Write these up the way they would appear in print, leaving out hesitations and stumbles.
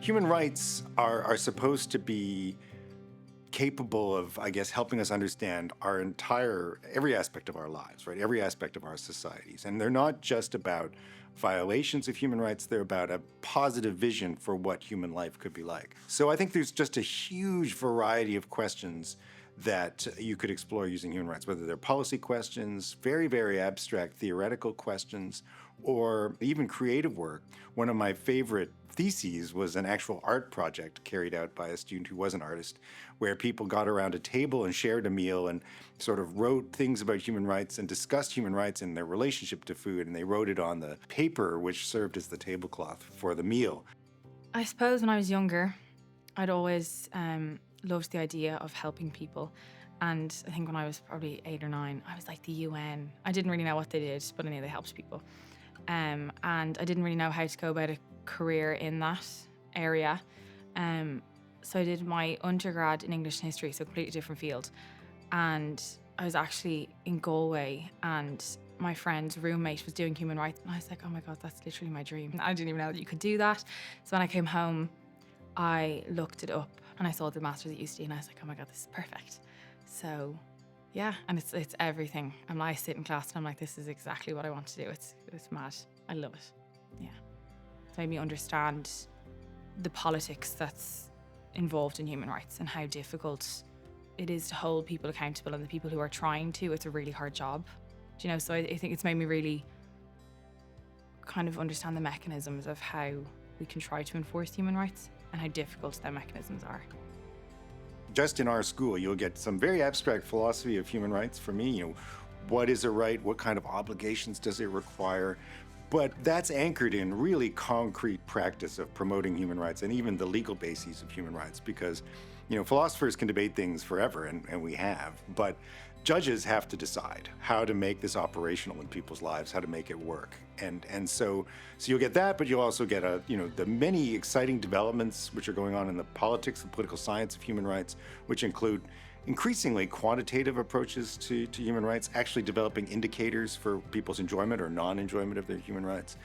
Human rights are supposed to be capable of, I guess, helping us understand every aspect of our lives, right? Every aspect of our societies. And they're not just about violations of human rights, they're about a positive vision for what human life could be like. So I think there's just a huge variety of questions that you could explore using human rights, whether they're policy questions, very, very abstract theoretical questions, or even creative work. One of my favorite theses was an actual art project carried out by a student who was an artist, where people got around a table and shared a meal and sort of wrote things about human rights and discussed human rights and their relationship to food, and they wrote it on the paper which served as the tablecloth for the meal. I suppose when I was younger, I'd always loved the idea of helping people. And I think when I was probably 8 or 9, I was like the UN. I didn't really know what they did, but I knew they helped people. And I didn't really know how to go about a career in that area. So I did my undergrad in English and history, so a completely different field. And I was actually in Galway, and my friend's roommate was doing human rights. And I was like, oh my God, that's literally my dream. I didn't even know that you could do that. So when I came home, I looked it up and I saw the master's at UCD, and I was like, oh my God, this is perfect. So yeah, and it's everything. And I sit in class and I'm like, this is exactly what I want to do. It's mad. I love it. Yeah. It made me understand the politics that's involved in human rights and how difficult it is to hold people accountable, and the people who are trying to, it's a really hard job. Do you know? So I think it's made me really kind of understand the mechanisms of how we can try to enforce human rights and how difficult their mechanisms are. Just in our school, you'll get some very abstract philosophy of human rights. For me, what is a right? What kind of obligations does it require? But that's anchored in really concrete practice of promoting human rights and even the legal bases of human rights, because philosophers can debate things forever, and we have, but judges have to decide how to make this operational in people's lives, how to make it work. And so you'll get that, but you'll also get the many exciting developments which are going on in the politics and political science of human rights, which include increasingly quantitative approaches to human rights, actually developing indicators for people's enjoyment or non-enjoyment of their human rights.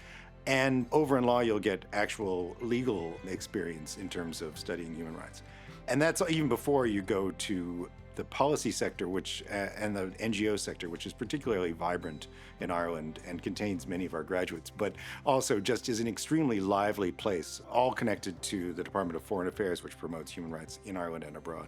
And over in law, you'll get actual legal experience in terms of studying human rights. And that's even before you go to the policy sector, and the NGO sector, which is particularly vibrant in Ireland and contains many of our graduates, but also just is an extremely lively place, all connected to the Department of Foreign Affairs, which promotes human rights in Ireland and abroad.